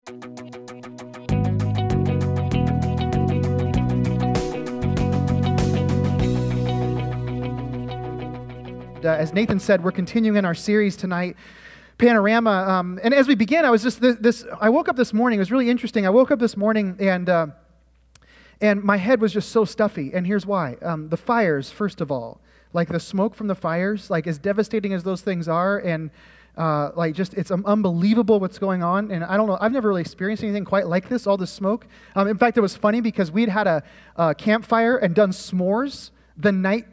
As Nathan said, we're continuing in our series tonight, Panorama. And as we begin, I was just I woke up this morning. It was really interesting. I woke up this morning and my head was just so stuffy. And here's why: the fires, first of all, like the smoke from the fires, like as devastating as those things are, and it's unbelievable what's going on. And I don't know, I've never really experienced anything quite like this. All the smoke. In fact, it was funny because we'd had a campfire and done s'mores the night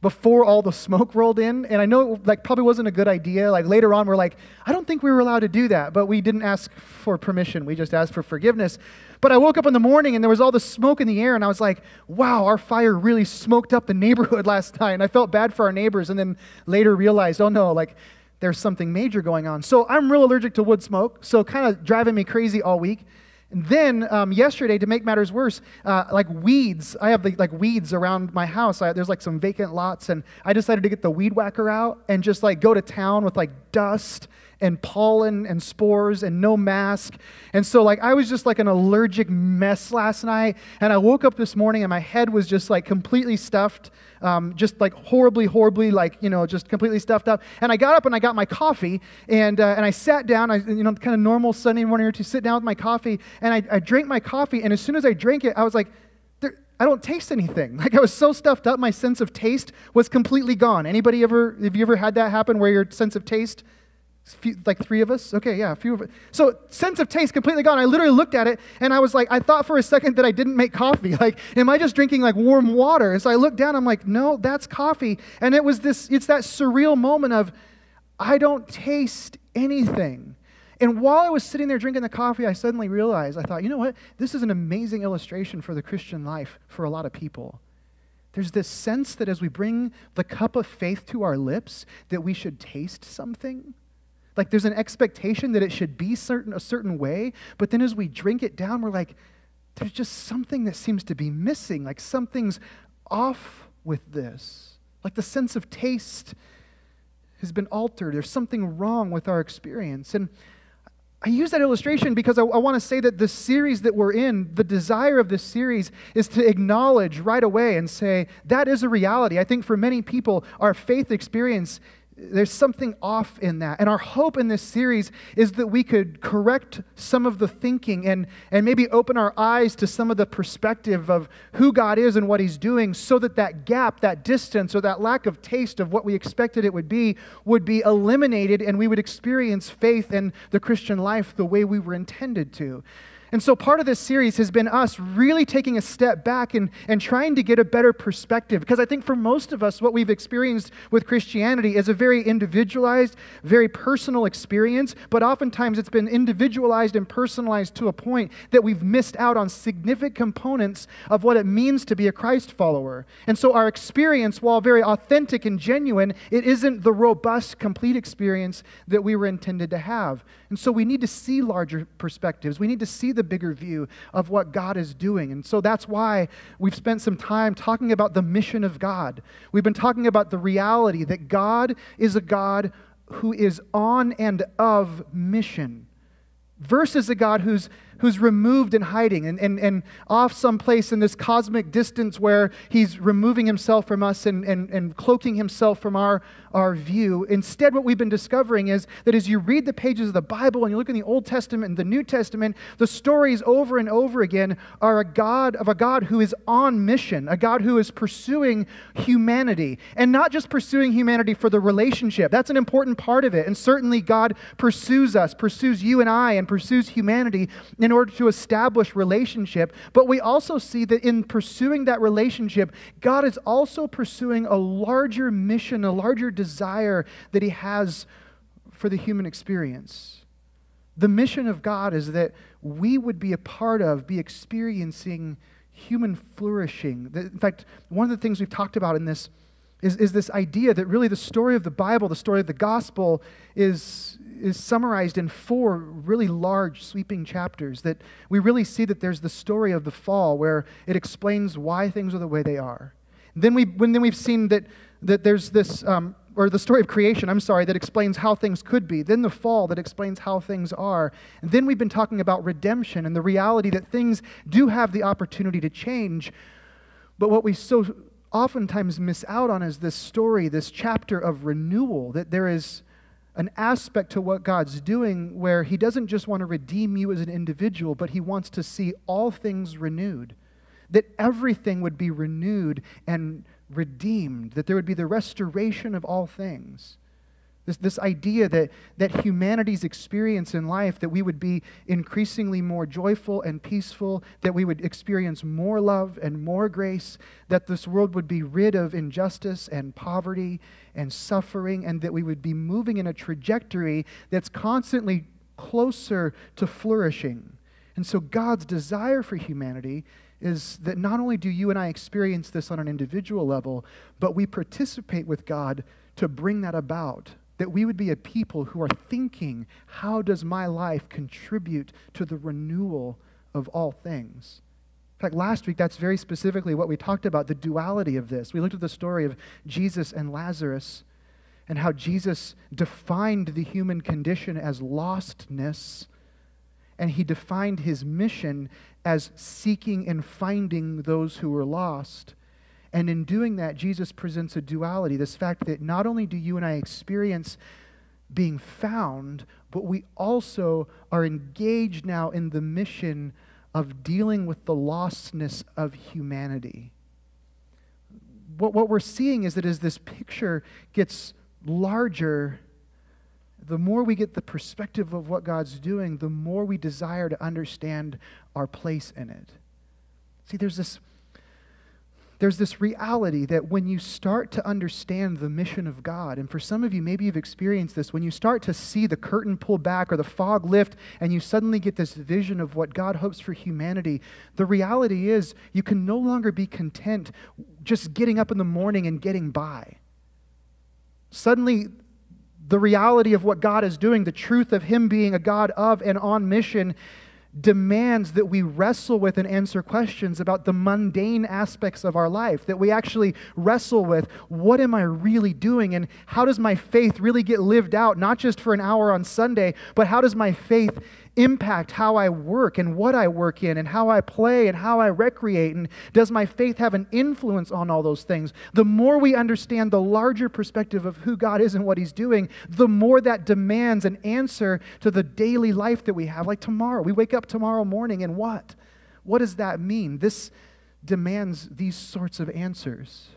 before all the smoke rolled in, and I know it probably wasn't a good idea. Later on, we're like, I don't think we were allowed to do that, but we didn't ask for permission. We just asked for forgiveness. But I woke up in the morning, and there was all this smoke in the air, and I was like, wow, our fire really smoked up the neighborhood last night, and I felt bad for our neighbors, and then later realized, oh no, there's something major going on. So I'm real allergic to wood smoke, so kind of driving me crazy all week. And then yesterday, to make matters worse, weeds. I have weeds around my house. There's some vacant lots, and I decided to get the weed whacker out and just go to town with dust and pollen and spores and no mask. And so I was just an allergic mess last night. And I woke up this morning and my head was just completely stuffed, horribly, just completely stuffed up. And I got up and I got my coffee and I sat down. Kind of normal Sunday morning or two, sit down with my coffee, and I drank my coffee. And as soon as I drank it, I was like, I don't taste anything. I was so stuffed up, my sense of taste was completely gone. Have you ever had that happen where your sense of taste? Three of us? Okay, yeah, a few of us. So sense of taste completely gone. I literally looked at it and I was I thought for a second that I didn't make coffee. Am I just drinking warm water? And so I looked down, I'm like, no, that's coffee. And it's that surreal moment of, I don't taste anything. And while I was sitting there drinking the coffee, I suddenly realized, I thought, you know what? This is an amazing illustration for the Christian life for a lot of people. There's this sense that as we bring the cup of faith to our lips, that we should taste something. There's an expectation that it should be a certain way, but then as we drink it down, we're there's just something that seems to be missing. Something's off with this. The sense of taste has been altered. There's something wrong with our experience. And I use that illustration because I want to say that the series that we're in, the desire of this series is to acknowledge right away and say, that is a reality. I think for many people, our faith experience, there's something off in that. And our hope in this series is that we could correct some of the thinking and maybe open our eyes to some of the perspective of who God is and what He's doing, so that that gap, that distance, or that lack of taste of what we expected it would be eliminated, and we would experience faith in the Christian life the way we were intended to. And so part of this series has been us really taking a step back and trying to get a better perspective. Because I think for most of us, what we've experienced with Christianity is a very individualized, very personal experience. But oftentimes it's been individualized and personalized to a point that we've missed out on significant components of what it means to be a Christ follower. And so our experience, while very authentic and genuine, it isn't the robust, complete experience that we were intended to have. And so we need to see larger perspectives. We need to see the bigger view of what God is doing. And so that's why we've spent some time talking about the mission of God. We've been talking about the reality that God is a God who is on and of mission, versus a God who's removed and hiding and off someplace in this cosmic distance where He's removing Himself from us and cloaking Himself from our view. Instead, what we've been discovering is that as you read the pages of the Bible and you look in the Old Testament and the New Testament, the stories over and over again are of a God who is on mission, a God who is pursuing humanity, and not just pursuing humanity for the relationship. That's an important part of it. And certainly God pursues us, pursues you and I, and pursues humanity in order to establish relationship. But we also see that in pursuing that relationship, God is also pursuing a larger mission, a larger desire that He has for the human experience. The mission of God is that we would be a part of, be experiencing human flourishing. In fact, one of the things we've talked about in this is this idea that really the story of the Bible, the story of the gospel, is summarized in 4 really large, sweeping chapters. That we really see that there's the story of the fall, where it explains why things are the way they are. Then we've seen that there's this or the story of creation, that explains how things could be. Then the fall that explains how things are. And then we've been talking about redemption and the reality that things do have the opportunity to change. But what we so oftentimes miss out on is this story, this chapter of renewal, that there is an aspect to what God's doing where He doesn't just want to redeem you as an individual, but He wants to see all things renewed, that everything would be renewed and redeemed, that there would be the restoration of all things. This idea that humanity's experience in life, that we would be increasingly more joyful and peaceful, that we would experience more love and more grace, that this world would be rid of injustice and poverty and suffering, and that we would be moving in a trajectory that's constantly closer to flourishing. And so God's desire for humanity is that not only do you and I experience this on an individual level, but we participate with God to bring that about. That we would be a people who are thinking, how does my life contribute to the renewal of all things? In fact, last week, that's very specifically what we talked about, the duality of this. We looked at the story of Jesus and Lazarus and how Jesus defined the human condition as lostness, and He defined His mission as seeking and finding those who were lost. And in doing that, Jesus presents a duality, this fact that not only do you and I experience being found, but we also are engaged now in the mission of dealing with the lostness of humanity. What we're seeing is that as this picture gets larger, the more we get the perspective of what God's doing, the more we desire to understand our place in it. See, there's this reality that when you start to understand the mission of God, and for some of you, maybe you've experienced this, when you start to see the curtain pull back or the fog lift, and you suddenly get this vision of what God hopes for humanity, the reality is you can no longer be content just getting up in the morning and getting by. Suddenly, the reality of what God is doing, the truth of Him being a God of and on mission, demands that we wrestle with and answer questions about the mundane aspects of our life, that we actually wrestle with, what am I really doing, and how does my faith really get lived out, not just for an hour on Sunday, but how does my faith impact how I work and what I work in and how I play and how I recreate, and does my faith have an influence on all those things? The more we understand the larger perspective of who God is and what He's doing, the more that demands an answer to the daily life that we have. Like tomorrow, we wake up tomorrow morning and what? What does that mean? This demands these sorts of answers.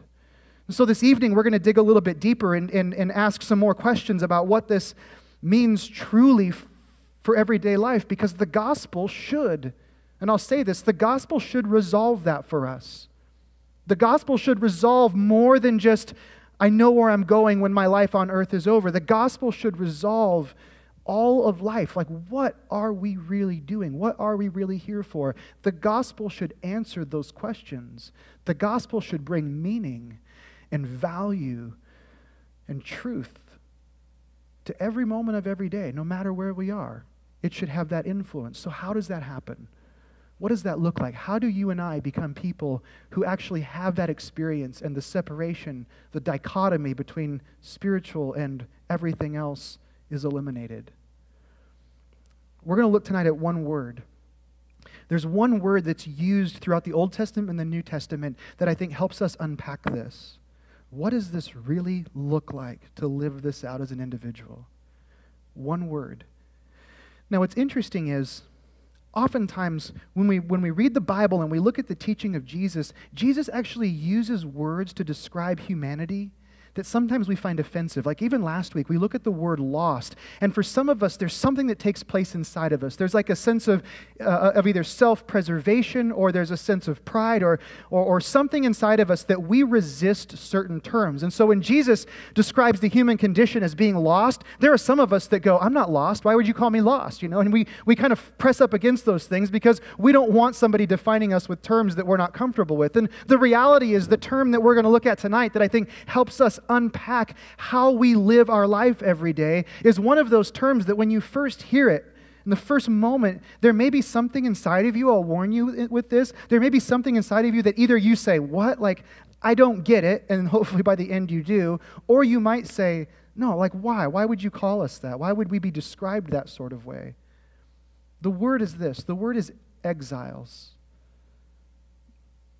So this evening, we're going to dig a little bit deeper and ask some more questions about what this means truly for everyday life, because the gospel should, and I'll say this, the gospel should resolve that for us. The gospel should resolve more than just, I know where I'm going when my life on earth is over. The gospel should resolve all of life. Like, what are we really doing? What are we really here for? The gospel should answer those questions. The gospel should bring meaning and value and truth to every moment of every day, no matter where we are. It should have that influence. So how does that happen? What does that look like? How do you and I become people who actually have that experience and the separation, the dichotomy between spiritual and everything else is eliminated? We're going to look tonight at one word. There's one word that's used throughout the Old Testament and the New Testament that I think helps us unpack this. What does this really look like to live this out as an individual? One word. Now, what's interesting is, oftentimes when we read the Bible and we look at the teaching of Jesus, Jesus actually uses words to describe humanity that sometimes we find offensive. Like even last week, we look at the word lost. And for some of us, there's something that takes place inside of us. There's like a sense of either self-preservation, or there's a sense of pride, or something inside of us that we resist certain terms. And so when Jesus describes the human condition as being lost, there are some of us that go, I'm not lost. Why would you call me lost? And we kind of press up against those things because we don't want somebody defining us with terms that we're not comfortable with. And the reality is the term that we're going to look at tonight that I think helps us unpack how we live our life every day is one of those terms that when you first hear it, in the first moment, there may be something inside of you, I'll warn you with this, there may be something inside of you that either you say, what? Like, I don't get it, and hopefully by the end you do. Or you might say, no, like why? Why would you call us that? Why would we be described that sort of way? The word is this. The word is exiles.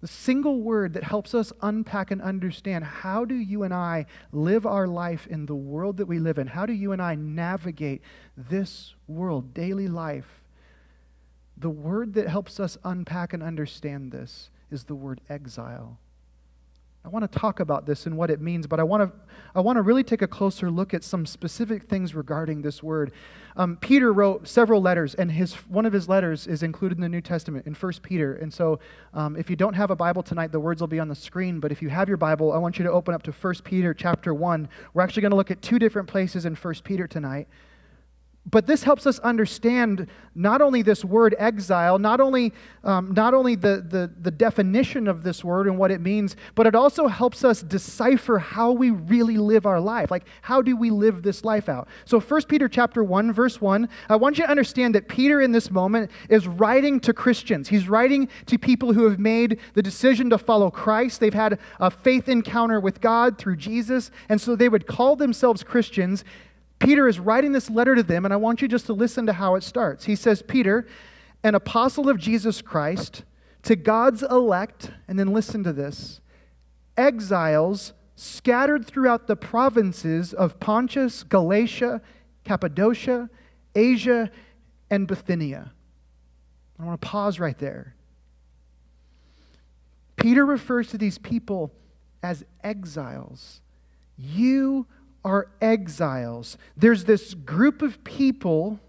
The single word that helps us unpack and understand how do you and I live our life in the world that we live in? How do you and I navigate this world, daily life? The word that helps us unpack and understand this is the word exile. I want to talk about this and what it means, but I want to really take a closer look at some specific things regarding this word. Peter wrote several letters, and one of his letters is included in the New Testament, in 1 Peter. And so if you don't have a Bible tonight, the words will be on the screen, but if you have your Bible, I want you to open up to 1 Peter chapter 1. We're actually going to look at two different places in 1 Peter tonight. But this helps us understand not only this word exile, not only the definition of this word and what it means, but it also helps us decipher how we really live our life. Like, how do we live this life out? So 1 Peter chapter 1, verse 1, I want you to understand that Peter in this moment is writing to Christians. He's writing to people who have made the decision to follow Christ. They've had a faith encounter with God through Jesus, and so they would call themselves Christians. Peter is writing this letter to them, and I want you just to listen to how it starts. He says, Peter, an apostle of Jesus Christ, to God's elect, and then listen to this, exiles scattered throughout the provinces of Pontus, Galatia, Cappadocia, Asia, and Bithynia. I want to pause right there. Peter refers to these people as exiles. You are exiles. There's this group of people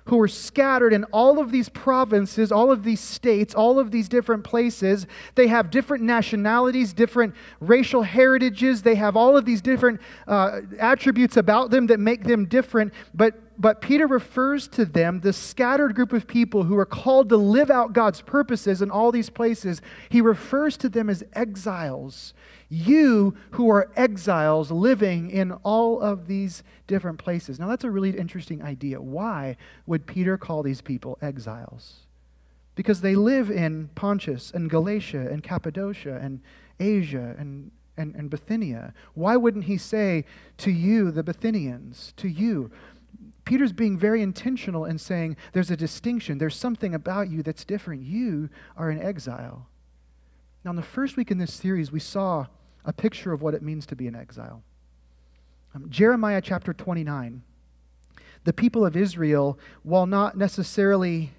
who are scattered in all of these provinces, all of these states, all of these different places. They have different nationalities, different racial heritages. They have all of these different attributes about them that make them different. But Peter refers to them, this scattered group of people who are called to live out God's purposes in all these places. He refers to them as exiles. You who are exiles living in all of these different places. Now that's a really interesting idea. Why would Peter call these people exiles? Because they live in Pontus and Galatia and Cappadocia and Asia and Bithynia. Why wouldn't he say to you, the Bithynians, to you? Peter's being very intentional in saying there's a distinction. There's something about you that's different. You are in exile. Now in the first week in this series, we saw a picture of what it means to be an exile. Jeremiah chapter 29. The people of Israel, while not necessarily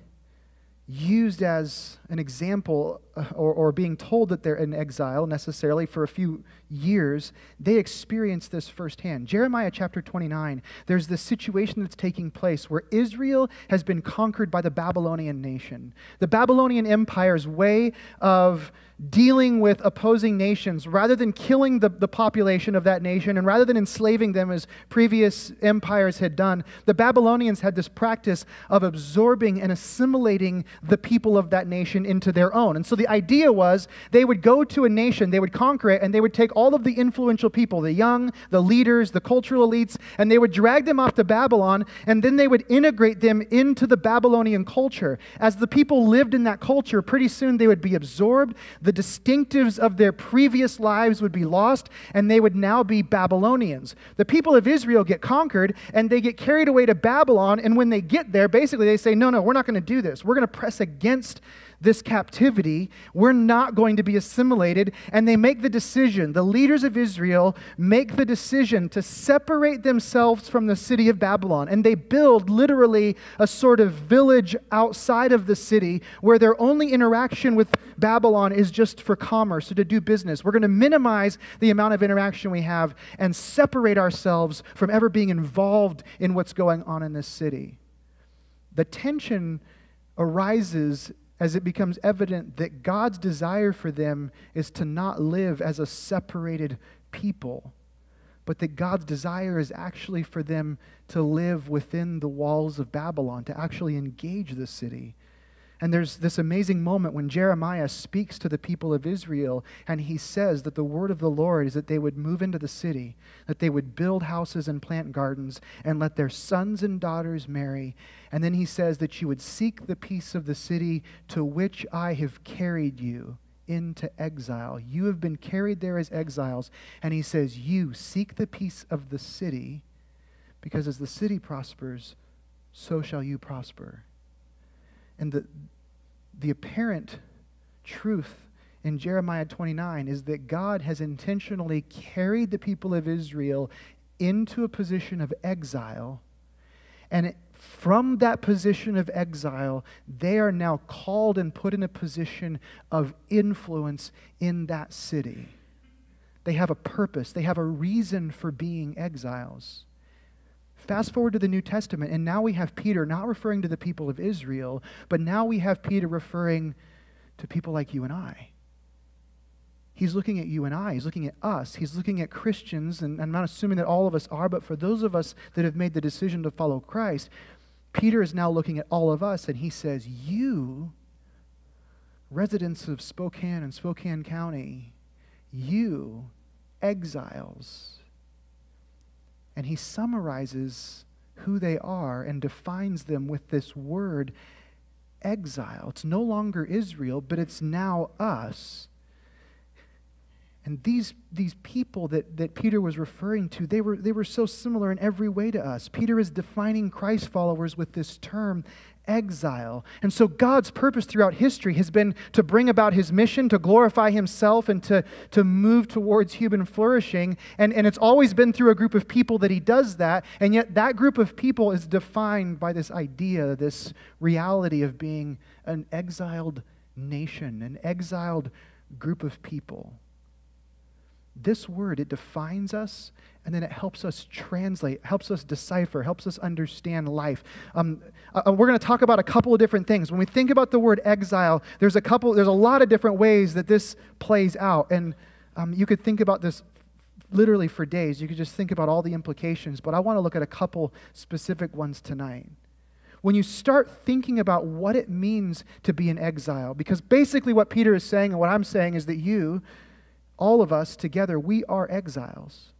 used as an example or being told that they're in exile necessarily for a few years, they experienced this firsthand. Jeremiah chapter 29, there's this situation that's taking place where Israel has been conquered by the Babylonian nation. The Babylonian Empire's way of dealing with opposing nations, rather than killing the population of that nation and rather than enslaving them as previous empires had done, the Babylonians had this practice of absorbing and assimilating the people of that nation into their own. And so the idea was they would go to a nation, they would conquer it, and they would take all of the influential people, the young, the leaders, the cultural elites, and they would drag them off to Babylon, and then they would integrate them into the Babylonian culture. As the people lived in that culture, pretty soon they would be absorbed. The distinctives of their previous lives would be lost, and they would now be Babylonians. The people of Israel get conquered, and they get carried away to Babylon, and when they get there, basically they say, no, we're not going to do this. We're going to press against this captivity. We're not going to be assimilated. And they make the decision, the leaders of Israel make the decision to separate themselves from the city of Babylon. And they build literally a sort of village outside of the city where their only interaction with Babylon is just for commerce or to do business. We're going to minimize the amount of interaction we have and separate ourselves from ever being involved in what's going on in this city. The tension arises as it becomes evident that God's desire for them is to not live as a separated people, but that God's desire is actually for them to live within the walls of Babylon, to actually engage the city. And there's this amazing moment when Jeremiah speaks to the people of Israel, and he says that the word of the Lord is that they would move into the city, that they would build houses and plant gardens, and let their sons and daughters marry. And then he says that you would seek the peace of the city to which I have carried you into exile. You have been carried there as exiles. And he says, you seek the peace of the city, because as the city prospers, so shall you prosper. And the apparent truth in Jeremiah 29 is that God has intentionally carried the people of Israel into a position of exile. And from that position of exile, they are now called and put in a position of influence in that city. They have a purpose. They have a reason for being exiles. Fast forward to the New Testament, and now we have Peter not referring to the people of Israel, but now we have Peter referring to people like you and I. He's looking at you and I. He's looking at us. He's looking at Christians, and I'm not assuming that all of us are, but for those of us that have made the decision to follow Christ, Peter is now looking at all of us, and he says, you, residents of Spokane and Spokane County, you, exiles. And he summarizes who they are and defines them with this word, exile. It's no longer Israel, but it's now us. And these people that Peter was referring to, they were so similar in every way to us. Peter is defining Christ followers with this term, exile. And so God's purpose throughout history has been to bring about his mission, to glorify himself, and to move towards human flourishing. And it's always been through a group of people that he does that. And yet that group of people is defined by this idea, this reality of being an exiled nation, an exiled group of people. This word, it defines us, and then it helps us translate, helps us decipher, helps us understand life. We're going to talk about a couple of different things. When we think about the word exile, there's a lot of different ways that this plays out. And you could think about this literally for days. You could just think about all the implications, but I want to look at a couple specific ones tonight. When you start thinking about what it means to be in exile, because basically what Peter is saying and what I'm saying is that you, all of us together, we are exiles.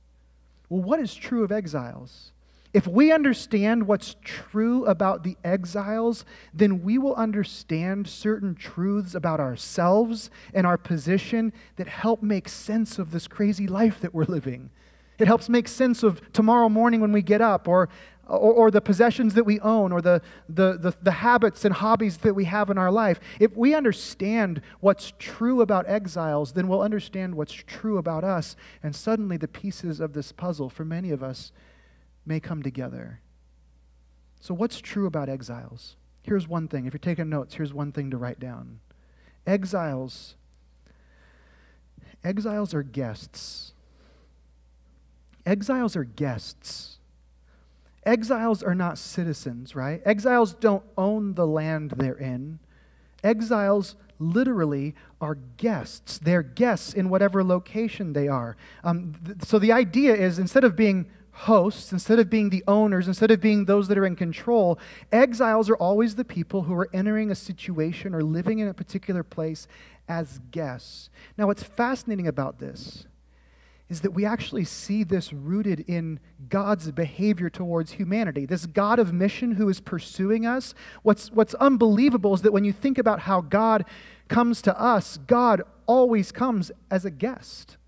Well, what is true of exiles? If we understand what's true about the exiles, then we will understand certain truths about ourselves and our position that help make sense of this crazy life that we're living. It helps make sense of tomorrow morning when we get up, or the possessions that we own, or the habits and hobbies that we have in our life. If we understand what's true about exiles, then we'll understand what's true about us, and suddenly the pieces of this puzzle, for many of us, may come together. So what's true about exiles? Here's one thing. If you're taking notes, here's one thing to write down. Exiles are guests. Exiles are guests. Exiles are not citizens, right? Exiles don't own the land they're in. Exiles literally are guests. They're guests in whatever location they are. So the idea is, instead of being hosts, instead of being the owners, instead of being those that are in control, exiles are always the people who are entering a situation or living in a particular place as guests. Now, what's fascinating about this is that we actually see this rooted in God's behavior towards humanity. This God of mission who is pursuing us. What's unbelievable is that when you think about how God comes to us, God always comes as a guest.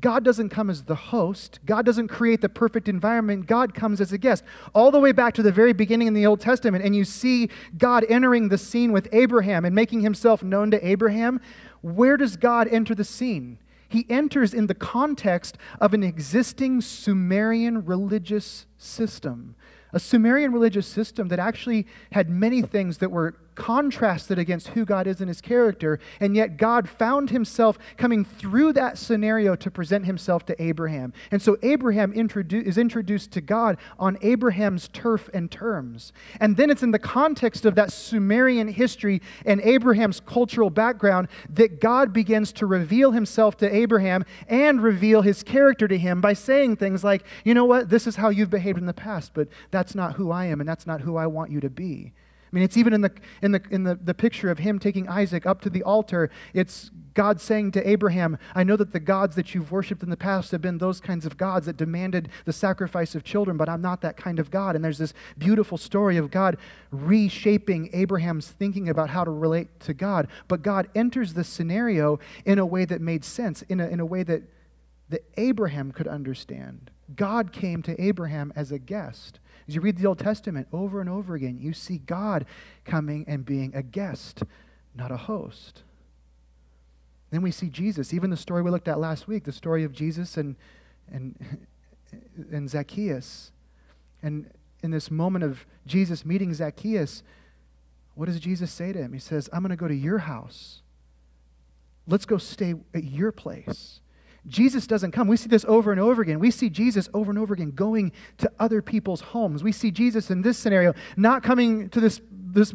God doesn't come as the host. God doesn't create the perfect environment. God comes as a guest. All the way back to the very beginning in the Old Testament, and you see God entering the scene with Abraham and making himself known to Abraham. Where does God enter the scene? He enters in the context of an existing Sumerian religious system. A Sumerian religious system that actually had many things that were contrasted against who God is in his character, and yet God found himself coming through that scenario to present himself to Abraham. And so Abraham is introduced to God on Abraham's turf and terms. And then it's in the context of that Sumerian history and Abraham's cultural background that God begins to reveal himself to Abraham and reveal his character to him by saying things like, you know what, this is how you've behaved in the past, but that's not who I am, and that's not who I want you to be. I mean, it's even in the picture of him taking Isaac up to the altar. It's God saying to Abraham, I know that the gods that you've worshipped in the past have been those kinds of gods that demanded the sacrifice of children, but I'm not that kind of God. And there's this beautiful story of God reshaping Abraham's thinking about how to relate to God. But God enters the scenario in a way that made sense, in a way that Abraham could understand. God came to Abraham as a guest. As you read the Old Testament over and over again, you see God coming and being a guest, not a host. Then we see Jesus, even the story we looked at last week, the story of Jesus and Zacchaeus. And in this moment of Jesus meeting Zacchaeus, what does Jesus say to him? He says, I'm going to go to your house. Let's go stay at your place. Jesus doesn't come. We see this over and over again. We see Jesus over and over again going to other people's homes. We see Jesus in this scenario not coming to this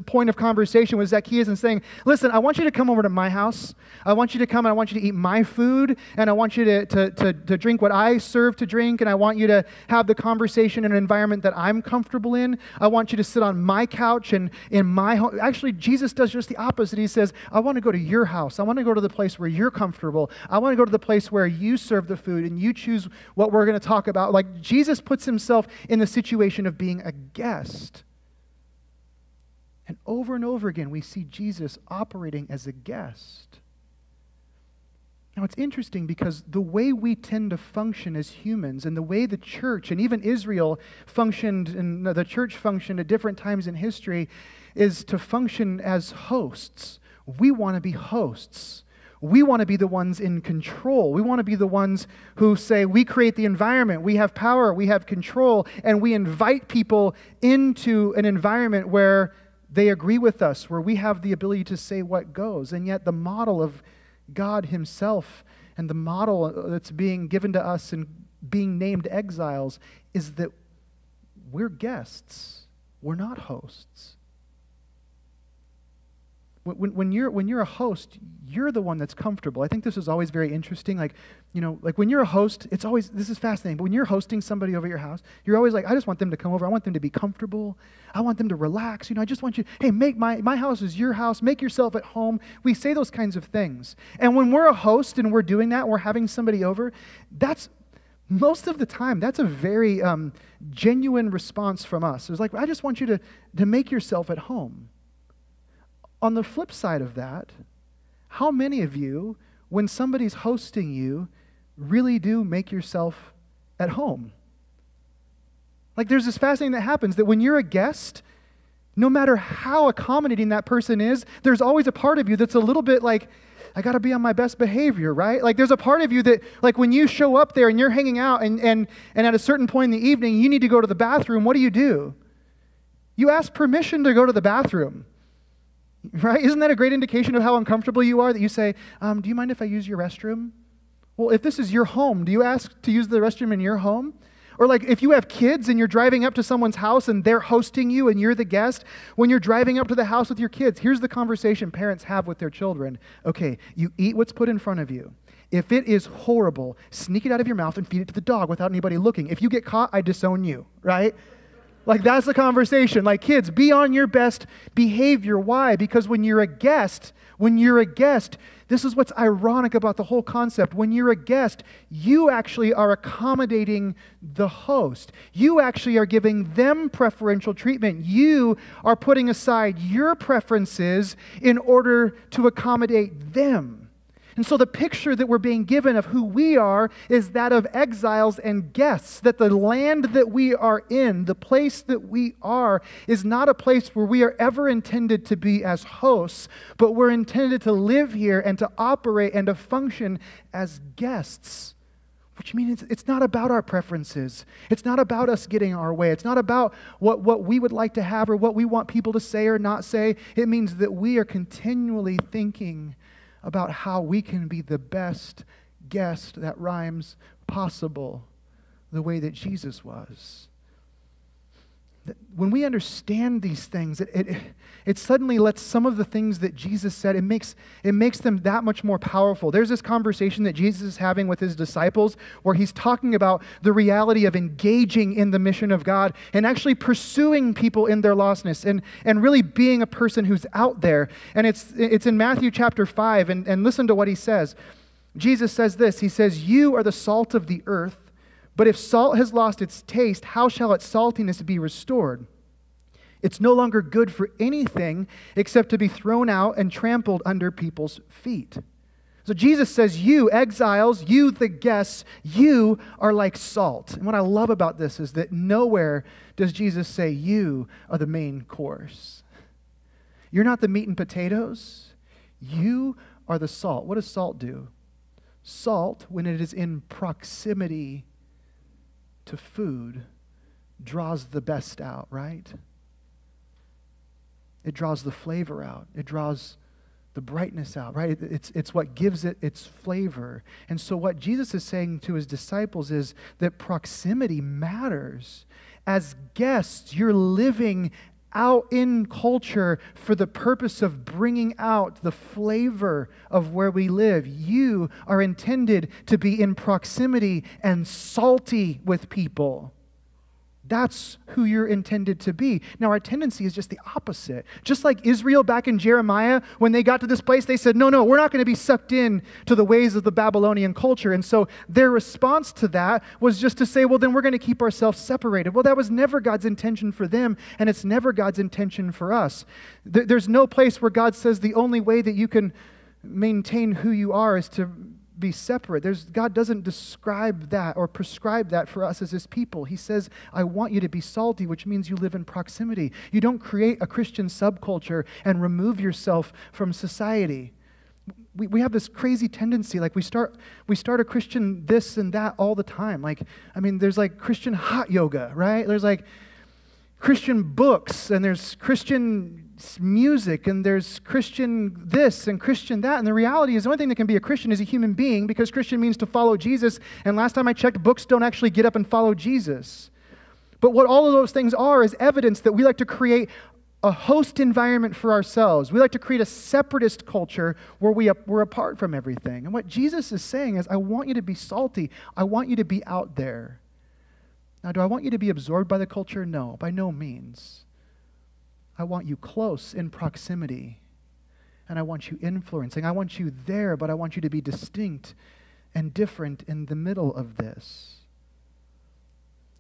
point of conversation with Zacchaeus and saying, listen, I want you to come over to my house. I want you to come and I want you to eat my food, and I want you to drink what I serve to drink, and I want you to have the conversation in an environment that I'm comfortable in. I want you to sit on my couch and in my home. Actually, Jesus does just the opposite. He says, I want to go to your house. I want to go to the place where you're comfortable. I want to go to the place where you serve the food and you choose what we're going to talk about. Like, Jesus puts himself in the situation of being a guest. And over again, we see Jesus operating as a guest. Now, it's interesting because the way we tend to function as humans and the way the church and even Israel functioned and the church functioned at different times in history is to function as hosts. We want to be hosts. We want to be the ones in control. We want to be the ones who say, we create the environment, we have power, we have control, and we invite people into an environment where they agree with us, where we have the ability to say what goes. And yet the model of God himself and the model that's being given to us and being named exiles is that we're guests. We're not hosts. When you're a host, you're the one that's comfortable. I think this is always very interesting. Like when you're a host, it's always, this is fascinating, but when you're hosting somebody over at your house, you're always like, I just want them to come over. I want them to be comfortable. I want them to relax. I just want you, hey, make my house is your house. Make yourself at home. We say those kinds of things. And when we're a host and we're doing that, and we're having somebody over, that's, most of the time, that's a very genuine response from us. It's like, I just want you to make yourself at home. On the flip side of that, how many of you, when somebody's hosting you, really do make yourself at home? Like, there's this fascinating that happens that when you're a guest, no matter how accommodating that person is, there's always a part of you that's a little bit like, I got to be on my best behavior, right? Like, there's a part of you that, like, when you show up there and you're hanging out and at a certain point in the evening, you need to go to the bathroom, what do? You ask permission to go to the bathroom. Right? Isn't that a great indication of how uncomfortable you are that you say, do you mind if I use your restroom? Well, if this is your home, do you ask to use the restroom in your home? Or like if you have kids and you're driving up to someone's house and they're hosting you and you're the guest, when you're driving up to the house with your kids, here's the conversation parents have with their children. Okay, you eat what's put in front of you. If it is horrible, sneak it out of your mouth and feed it to the dog without anybody looking. If you get caught, I disown you, right? Like, that's the conversation. Like, kids, be on your best behavior. Why? Because when you're a guest, this is what's ironic about the whole concept. When you're a guest, you actually are accommodating the host. You actually are giving them preferential treatment. You are putting aside your preferences in order to accommodate them. And so the picture that we're being given of who we are is that of exiles and guests, that the land that we are in, the place that we are, is not a place where we are ever intended to be as hosts, but we're intended to live here and to operate and to function as guests. Which means it's not about our preferences. It's not about us getting our way. It's not about what we would like to have or what we want people to say or not say. It means that we are continually thinking about how we can be the best guest, that rhymes, possible, the way that Jesus was. when we understand these things, it suddenly lets some of the things that Jesus said, it makes them that much more powerful. There's this conversation that Jesus is having with his disciples where he's talking about the reality of engaging in the mission of God and actually pursuing people in their lostness and really being a person who's out there. And it's in Matthew chapter 5, and listen to what he says. Jesus says this, he says, "You are the salt of the earth. But if salt has lost its taste, how shall its saltiness be restored? It's no longer good for anything except to be thrown out and trampled under people's feet." So Jesus says, you exiles, you the guests, you are like salt. And what I love about this is that nowhere does Jesus say you are the main course. You're not the meat and potatoes. You are the salt. What does salt do? Salt, when it is in proximity to food, draws the best out, right? It draws the flavor out. It draws the brightness out, right? It's what gives it its flavor. And so what Jesus is saying to his disciples is that proximity matters. As guests, you're living out in culture for the purpose of bringing out the flavor of where we live. You are intended to be in proximity and salty with people. That's who you're intended to be. Now, our tendency is just the opposite. Just like Israel back in Jeremiah, when they got to this place, they said, no, we're not going to be sucked in to the ways of the Babylonian culture. And so their response to that was just to say, well, then we're going to keep ourselves separated. Well, that was never God's intention for them, and it's never God's intention for us. There's no place where God says the only way that you can maintain who you are is to be separate. God doesn't describe that or prescribe that for us as his people. He says, I want you to be salty, which means you live in proximity. You don't create a Christian subculture and remove yourself from society. We have this crazy tendency, like we start a Christian this and that all the time. There's like Christian hot yoga, right? There's like Christian books, and there's Christian music, and there's Christian this and Christian that. And the reality is the only thing that can be a Christian is a human being, because Christian means to follow Jesus. And last time I checked, books don't actually get up and follow Jesus. But what all of those things are is evidence that we like to create a host environment for ourselves. We like to create a separatist culture where we're apart from everything. And what Jesus is saying is, I want you to be salty. I want you to be out there. Now, do I want you to be absorbed by the culture? No, by no means. I want you close in proximity, and I want you influencing. I want you there, but I want you to be distinct and different in the middle of this.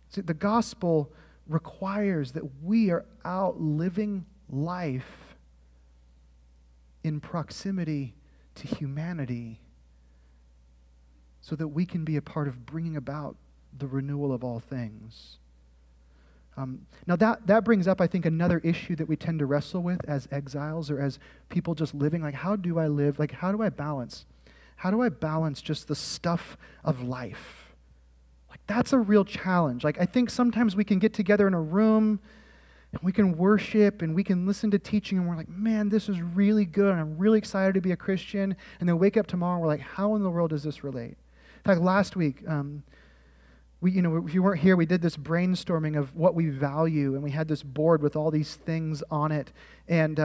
See, the gospel requires that we are out living life in proximity to humanity so that we can be a part of bringing about the renewal of all things. Now that brings up, I think, another issue that we tend to wrestle with as exiles or as people just living. Like, how do I live? Like, how do I balance? How do I balance just the stuff of life? Like, that's a real challenge. Like, I think sometimes we can get together in a room and we can worship and we can listen to teaching and we're like, man, this is really good and I'm really excited to be a Christian. And then wake up tomorrow and we're like, how in the world does this relate? In fact, last week, if you weren't here, we did this brainstorming of what we value, and we had this board with all these things on it. And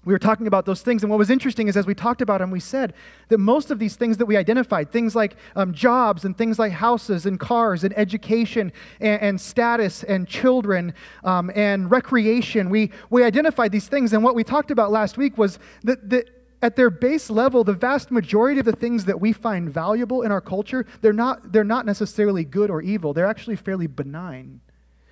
we were talking about those things, and what was interesting is as we talked about them, we said that most of these things that we identified, things like jobs and things like houses and cars and education and status and children and recreation, we identified these things, and what we talked about last week was that at their base level, the vast majority of the things that we find valuable in our culture, they're not necessarily good or evil. They're actually fairly benign.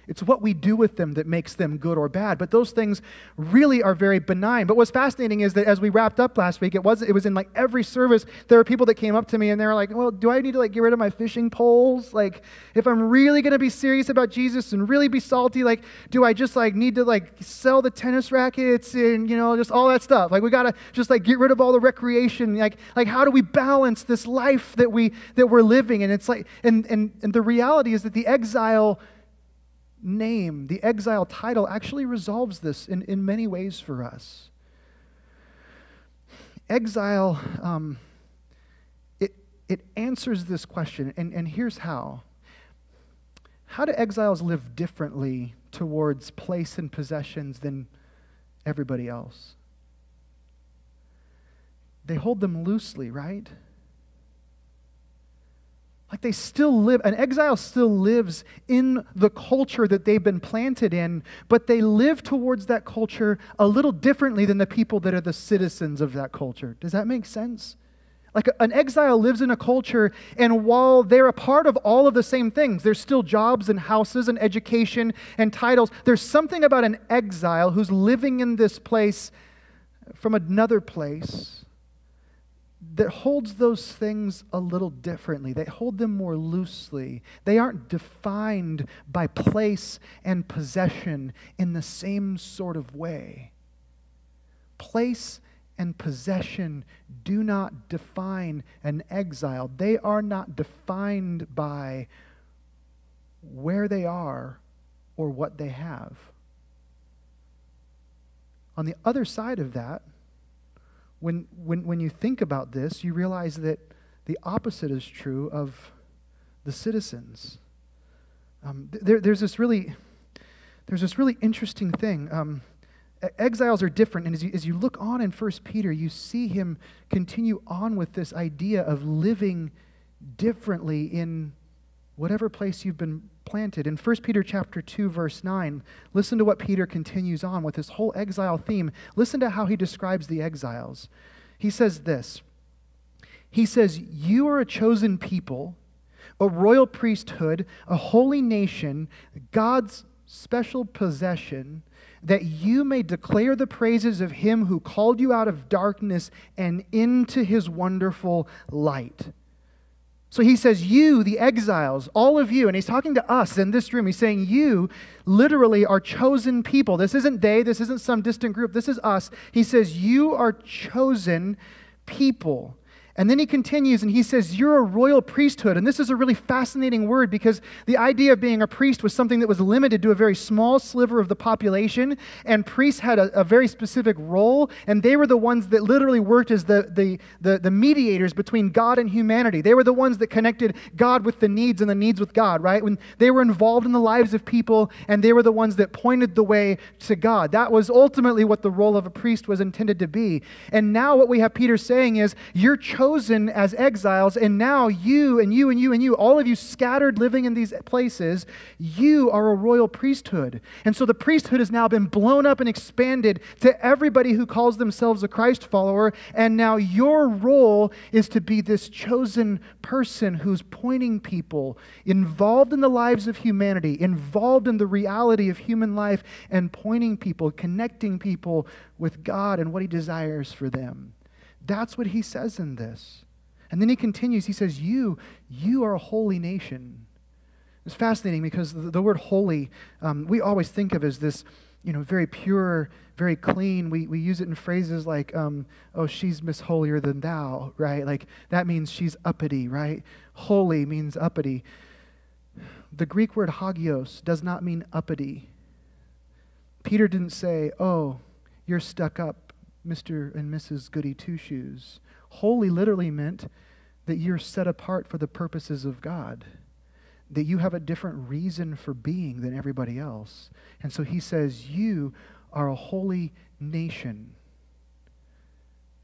It's what we do with them that makes them good or bad. But those things really are very benign. But what's fascinating is that as we wrapped up last week, it was in like every service, there were people that came up to me and they were like, well, do I need to like get rid of my fishing poles? Like, if I'm really going to be serious about Jesus and really be salty, like, do I just like need to like sell the tennis rackets and, just all that stuff? Like, we got to just like get rid of all the recreation. Like how do we balance this life that we're living? And it's like, and the reality is that the exile name, the exile title, actually resolves this in many ways for us. Exile, it answers this question, and here's how. How do exiles live differently towards place and possessions than everybody else. They hold them loosely, right? Like they still live, an exile still lives in the culture that they've been planted in, but they live towards that culture a little differently than the people that are the citizens of that culture. Does that make sense? Like an exile lives in a culture, and while they're a part of all of the same things, there's still jobs and houses and education and titles. There's something about an exile who's living in this place from another place that holds those things a little differently. They hold them more loosely. They aren't defined by place and possession in the same sort of way. Place and possession do not define an exile. They are not defined by where they are or what they have. On the other side of that, when you think about this, you realize that the opposite is true of the citizens. There's this really interesting thing. Exiles are different, and as you look on in 1 Peter, you see him continue on with this idea of living differently in whatever place you've been planted. In 1 Peter chapter 2, verse 9, listen to what Peter continues on with this whole exile theme. Listen to how he describes the exiles. He says this. He says, "You are a chosen people, a royal priesthood, a holy nation, God's special possession, that you may declare the praises of him who called you out of darkness and into his wonderful light." So he says, you, the exiles, all of you, and he's talking to us in this room. He's saying you literally are chosen people. This isn't they, this isn't some distant group, this is us. He says, you are chosen people. And then he continues and he says, you're a royal priesthood. And this is a really fascinating word because the idea of being a priest was something that was limited to a very small sliver of the population. And priests had a very specific role. And they were the ones that literally worked as the mediators between God and humanity. They were the ones that connected God with the needs and the needs with God, right? When they were involved in the lives of people and they were the ones that pointed the way to God. That was ultimately what the role of a priest was intended to be. And now what we have Peter saying is, you're chosen as exiles, and now you and you and you and you, all of you scattered living in these places, you are a royal priesthood. And so the priesthood has now been blown up and expanded to everybody who calls themselves a Christ follower, and now your role is to be this chosen person who's pointing people, involved in the lives of humanity, involved in the reality of human life, and pointing people, connecting people with God and what he desires for them. That's what he says in this. And then he continues, he says, you are a holy nation. It's fascinating because the word holy, we always think of as this, very pure, very clean. We use it in phrases like, oh, she's Miss Holier than thou, right? Like that means she's uppity, right? Holy means uppity. The Greek word hagios does not mean uppity. Peter didn't say, oh, you're stuck up, Mr. and Mrs. Goody Two-Shoes. Holy literally meant that you're set apart for the purposes of God, that you have a different reason for being than everybody else. And so he says, you are a holy nation.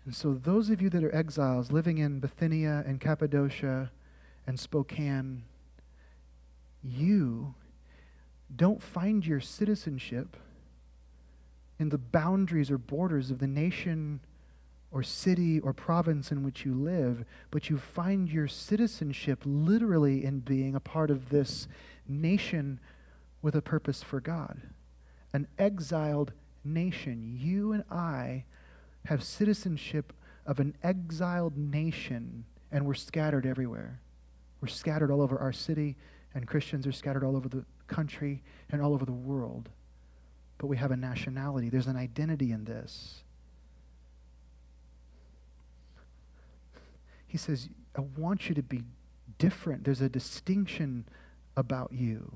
And so those of you that are exiles living in Bithynia and Cappadocia and Spokane, you don't find your citizenship in the boundaries or borders of the nation or city or province in which you live, but you find your citizenship literally in being a part of this nation with a purpose for God. An exiled nation. You and I have citizenship of an exiled nation, and we're scattered everywhere. We're scattered all over our city, and Christians are scattered all over the country and all over the world. But we have a nationality. There's an identity in this. He says, I want you to be different. There's a distinction about you.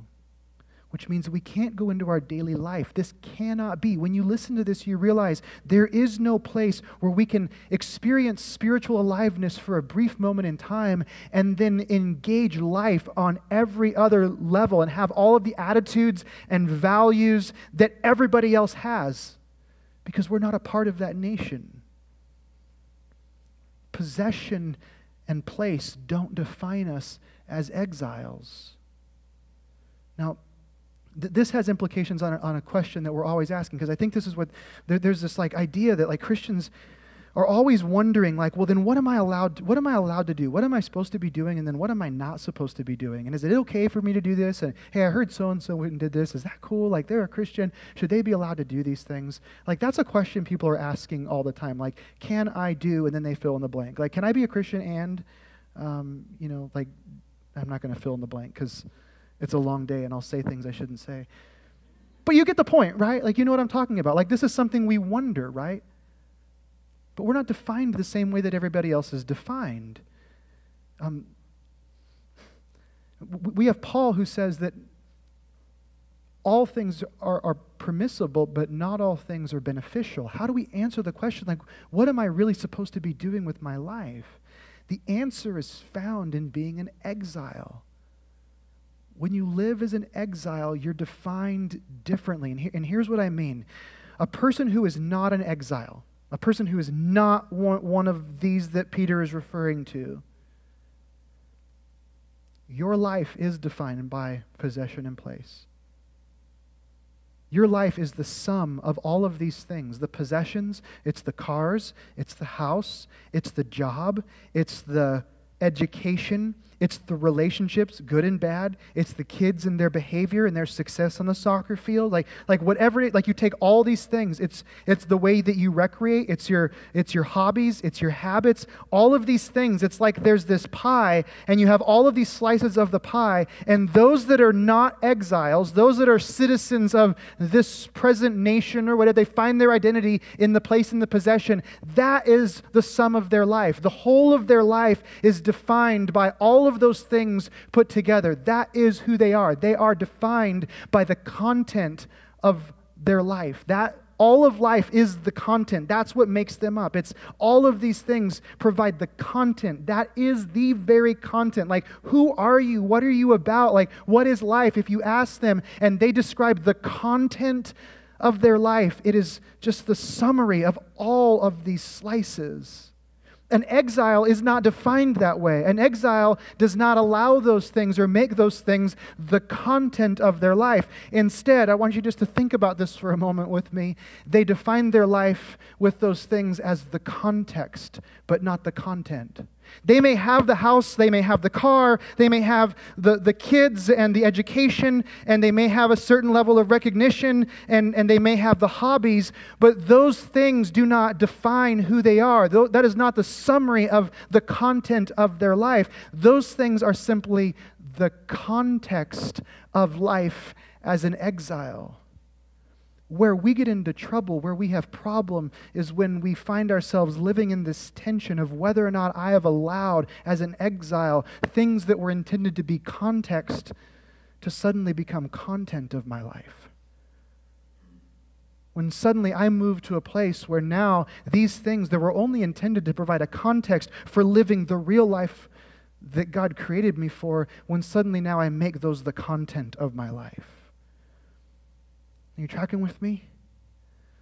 which means we can't go into our daily life. This cannot be. When you listen to this, you realize there is no place where we can experience spiritual aliveness for a brief moment in time and then engage life on every other level and have all of the attitudes and values that everybody else has, because we're not a part of that nation. Possession and place don't define us as exiles. Now, this has implications on a question that we're always asking, because I think this is what, there's this idea that Christians are always wondering, well, then what am I allowed to do? What am I supposed to be doing? And then what am I not supposed to be doing? And is it okay for me to do this? And hey, I heard so-and-so went and did this. Is that cool? They're a Christian. Should they be allowed to do these things? That's a question people are asking all the time. Can I do? And then they fill in the blank. Can I be a Christian and, I'm not going to fill in the blank because it's a long day and I'll say things I shouldn't say. But you get the point, right? You know what I'm talking about. This is something we wonder, right? But we're not defined the same way that everybody else is defined. We have Paul who says that all things are permissible, but not all things are beneficial. How do we answer the question, what am I really supposed to be doing with my life? The answer is found in being an exile. When you live as an exile, you're defined differently. And here's what I mean. A person who is not an exile, a person who is not one of these that Peter is referring to, your life is defined by possession and place. Your life is the sum of all of these things. The possessions, it's the cars, it's the house, it's the job, it's the education, it's the relationships, good and bad, it's the kids and their behavior and their success on the soccer field, whatever, you take all these things, it's the way that you recreate, it's your hobbies, it's your habits, all of these things. It's there's this pie and you have all of these slices of the pie, and those that are not exiles, those that are citizens of this present nation or whatever, they find their identity in the place and the possession. That is the sum of their life. The whole of their life is defined by all of those things put together. That is who they are. They are defined by the content of their life. That all of life is the content. That's what makes them up. It's all of these things provide the content. That is the very content. Who are you? What are you about? What is life? If you ask them and they describe the content of their life, it is just the summary of all of these slices. An exile is not defined that way. An exile does not allow those things or make those things the content of their life. Instead, I want you just to think about this for a moment with me. They define their life with those things as the context, but not the content. They may have the house, they may have the car, they may have the kids and the education, and they may have a certain level of recognition, and they may have the hobbies, but those things do not define who they are. That is not the summary of the content of their life. Those things are simply the context of life as an exile. Where we get into trouble, where we have problem, is when we find ourselves living in this tension of whether or not I have allowed, as an exile, things that were intended to be context to suddenly become content of my life. When suddenly I move to a place where now these things that were only intended to provide a context for living the real life that God created me for, when suddenly now I make those the content of my life. Are you tracking with me?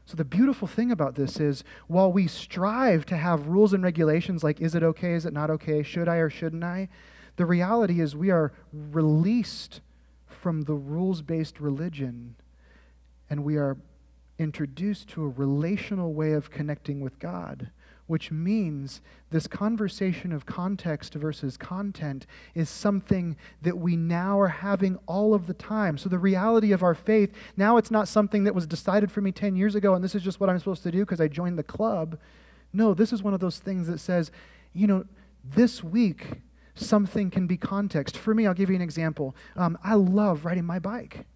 So the beautiful thing about this is, while we strive to have rules and regulations like, is it okay, is it not okay, should I or shouldn't I? The reality is we are released from the rules-based religion, and we are introduced to a relational way of connecting with God, which means this conversation of context versus content is something that we now are having all of the time. So the reality of our faith, now it's not something that was decided for me 10 years ago and this is just what I'm supposed to do because I joined the club. No, this is one of those things that says, this week something can be context. For me, I'll give you an example. I love riding my bike.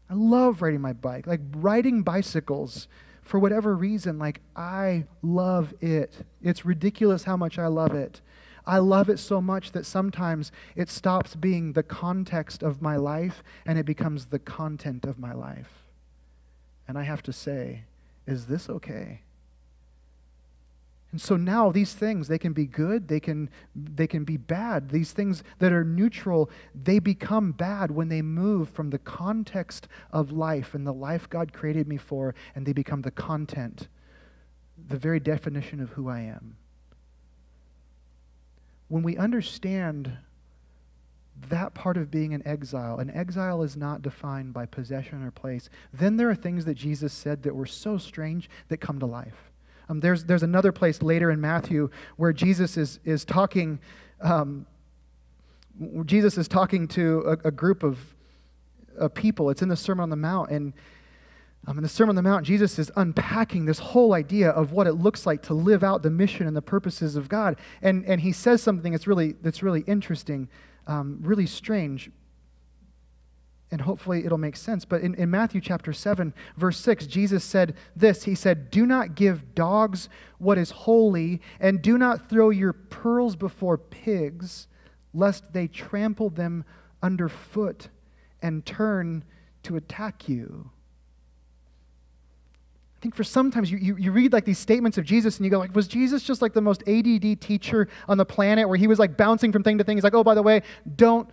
Riding bicycles, for whatever reason, I love it. It's ridiculous how much I love it. I love it so much that sometimes it stops being the context of my life and it becomes the content of my life. And I have to say, is this okay? And so now these things, they can be good, they can be bad. These things that are neutral, they become bad when they move from the context of life and the life God created me for, and they become the content, the very definition of who I am. When we understand that part of being an exile is not defined by possession or place, then there are things that Jesus said that were so strange that come to life. There's another place later in Matthew where Jesus is talking. Jesus is talking to a group of people. It's in the Sermon on the Mount, and in the Sermon on the Mount, Jesus is unpacking this whole idea of what it looks like to live out the mission and the purposes of God. And he says something that's really interesting, really strange. And hopefully it'll make sense. But in Matthew chapter 7, verse 6, Jesus said this. He said, "Do not give dogs what is holy, and do not throw your pearls before pigs, lest they trample them underfoot and turn to attack you." I think for sometimes you read like these statements of Jesus and you go like, was Jesus just like the most ADD teacher on the planet where he was like bouncing from thing to thing? He's like, oh, by the way, don't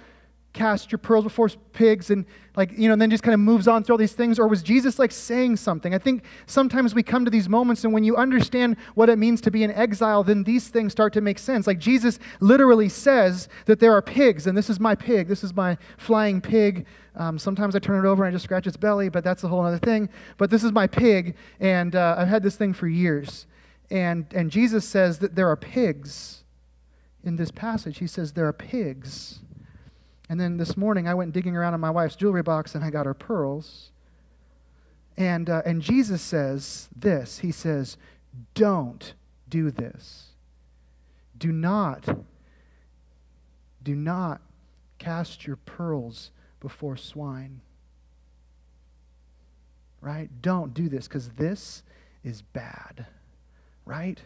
cast your pearls before pigs, and and then just kind of moves on through all these things? Or was Jesus like saying something? I think sometimes we come to these moments, and when you understand what it means to be in exile, then these things start to make sense. Like Jesus literally says that there are pigs, and this is my pig, this is my flying pig. Sometimes I turn it over and I just scratch its belly, but that's a whole other thing. But this is my pig, and I've had this thing for years. And Jesus says that there are pigs in this passage. He says there are pigs. And then this morning, I went digging around in my wife's jewelry box, and I got her pearls. And Jesus says this. He says, don't do this. Do not cast your pearls before swine. Right? Don't do this, because this is bad. Right?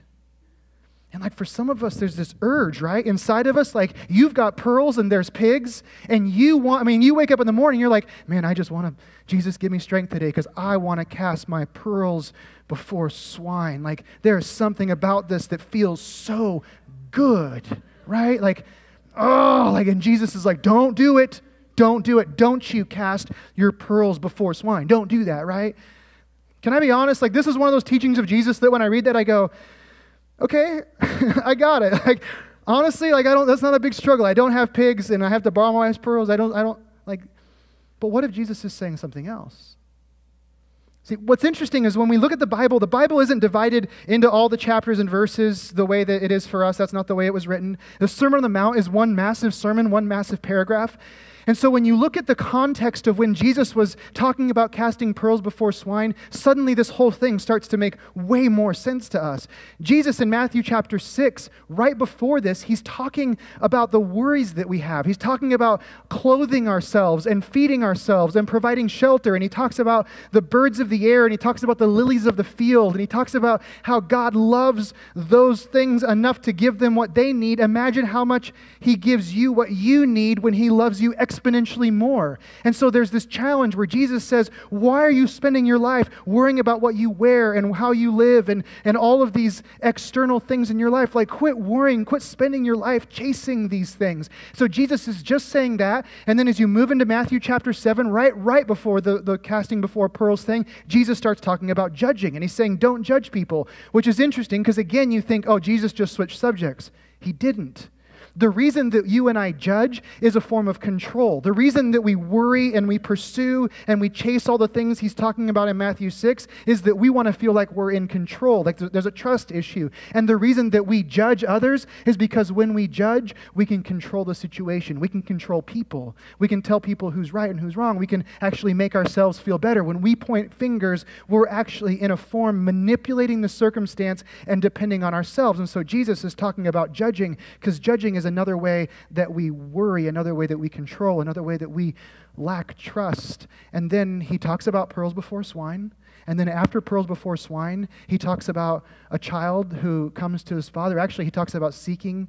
And like for some of us, there's this urge, right? Inside of us, like you've got pearls and there's pigs, and you wake up in the morning, you're like, man, I just want to, Jesus, give me strength today because I want to cast my pearls before swine. Like there's something about this that feels so good, right? Like, oh, like, and Jesus is like, don't do it. Don't do it. Don't you cast your pearls before swine. Don't do that, right? Can I be honest? Like this is one of those teachings of Jesus that when I read that, I go, okay, I got it. Like, honestly, like that's not a big struggle. I don't have pigs and I have to borrow my wife's pearls. I don't like, but what if Jesus is saying something else? See, what's interesting is when we look at the Bible isn't divided into all the chapters and verses the way that it is for us. That's not the way it was written. The Sermon on the Mount is one massive sermon, one massive paragraph. And so when you look at the context of when Jesus was talking about casting pearls before swine, suddenly this whole thing starts to make way more sense to us. Jesus in Matthew chapter 6, right before this, he's talking about the worries that we have. He's talking about clothing ourselves and feeding ourselves and providing shelter. And he talks about the birds of the air, and he talks about the lilies of the field, and he talks about how God loves those things enough to give them what they need. Imagine how much he gives you what you need when he loves you exponentially more. And so there's this challenge where Jesus says, why are you spending your life worrying about what you wear and how you live and all of these external things in your life? Like, quit worrying, quit spending your life chasing these things. So Jesus is just saying that, and then as you move into Matthew chapter 7, right before the casting before pearls thing, Jesus starts talking about judging, and he's saying, don't judge people, which is interesting because again, you think, oh, Jesus just switched subjects. He didn't. The reason that you and I judge is a form of control. The reason that we worry and we pursue and we chase all the things he's talking about in Matthew 6 is that we want to feel like we're in control, like there's a trust issue. And the reason that we judge others is because when we judge, we can control the situation. We can control people. We can tell people who's right and who's wrong. We can actually make ourselves feel better. When we point fingers, we're actually in a form manipulating the circumstance and depending on ourselves. And so Jesus is talking about judging, because judging is another way that we worry, another way that we control, another way that we lack trust. And then he talks about pearls before swine. And then after pearls before swine, he talks about a child who comes to his father. Actually, he talks about seeking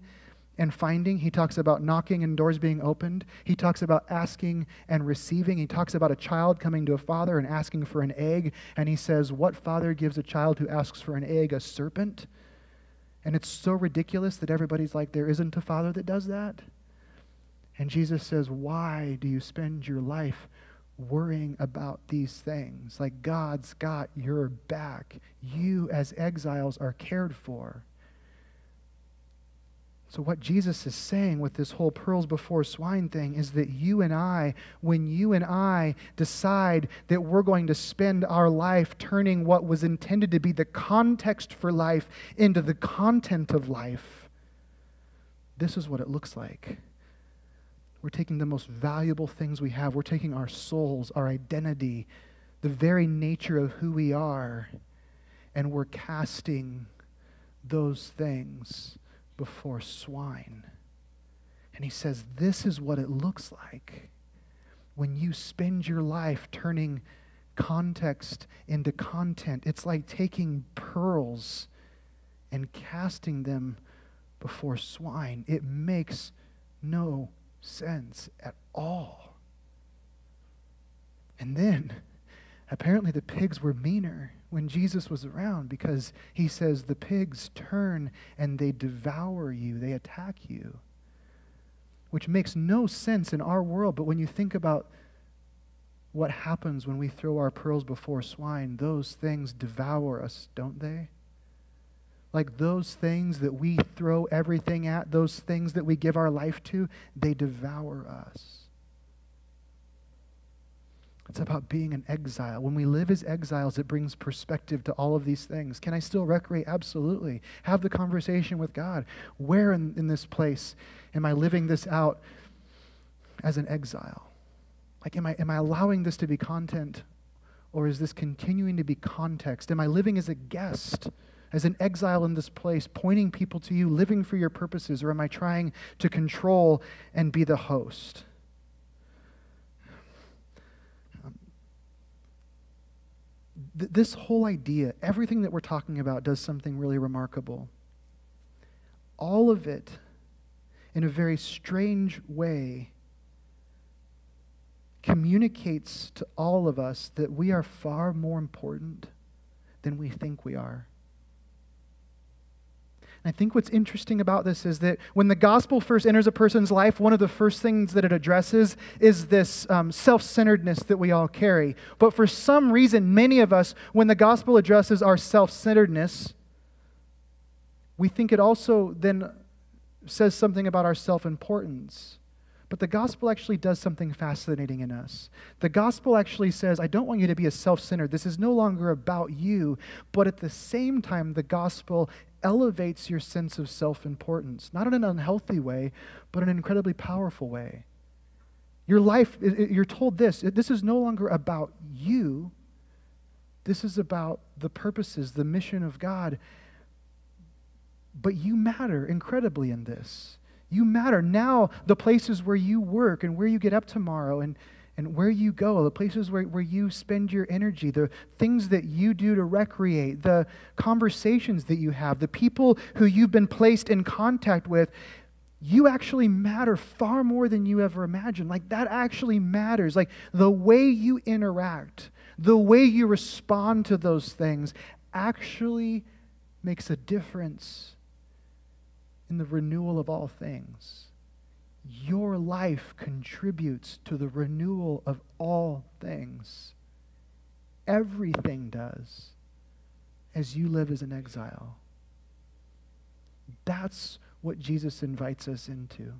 and finding. He talks about knocking and doors being opened. He talks about asking and receiving. He talks about a child coming to a father and asking for an egg. And he says, what father gives a child who asks for an egg? A serpent? And it's so ridiculous that everybody's like, there isn't a father that does that. And Jesus says, why do you spend your life worrying about these things? Like, God's got your back. You as exiles are cared for. So what Jesus is saying with this whole pearls before swine thing is that you and I, when you and I decide that we're going to spend our life turning what was intended to be the context for life into the content of life, this is what it looks like. We're taking the most valuable things we have. We're taking our souls, our identity, the very nature of who we are, and we're casting those things before swine. And he says, this is what it looks like when you spend your life turning context into content. It's like taking pearls and casting them before swine. It makes no sense at all. And then, apparently the pigs were meaner when Jesus was around, because he says the pigs turn and they devour you, they attack you, which makes no sense in our world. But when you think about what happens when we throw our pearls before swine, those things devour us, don't they? Like those things that we throw everything at, those things that we give our life to, they devour us. It's about being an exile. When we live as exiles, it brings perspective to all of these things. Can I still recreate? Absolutely. Have the conversation with God. Where in this place am I living this out as an exile? Like, am I allowing this to be content, or is this continuing to be context? Am I living as a guest, as an exile in this place, pointing people to you, living for your purposes, or am I trying to control and be the host? This whole idea, everything that we're talking about, does something really remarkable. All of it, in a very strange way, communicates to all of us that we are far more important than we think we are. And I think what's interesting about this is that when the gospel first enters a person's life, one of the first things that it addresses is this self-centeredness that we all carry. But for some reason, many of us, when the gospel addresses our self-centeredness, we think it also then says something about our self-importance. But the gospel actually does something fascinating in us. The gospel actually says, I don't want you to be a self-centered. This is no longer about you. But at the same time, the gospel elevates your sense of self-importance, not in an unhealthy way, but in an incredibly powerful way. Your life, you're told this is no longer about you. This is about the purposes, the mission of God. But you matter incredibly in this. You matter. Now, the places where you work and where you get up tomorrow and where you go, the places where you spend your energy, the things that you do to recreate, the conversations that you have, the people who you've been placed in contact with, you actually matter far more than you ever imagined. Like, that actually matters. Like, the way you interact, the way you respond to those things actually makes a difference in the renewal of all things. Your life contributes to the renewal of all things. Everything does, as you live as an exile. That's what Jesus invites us into.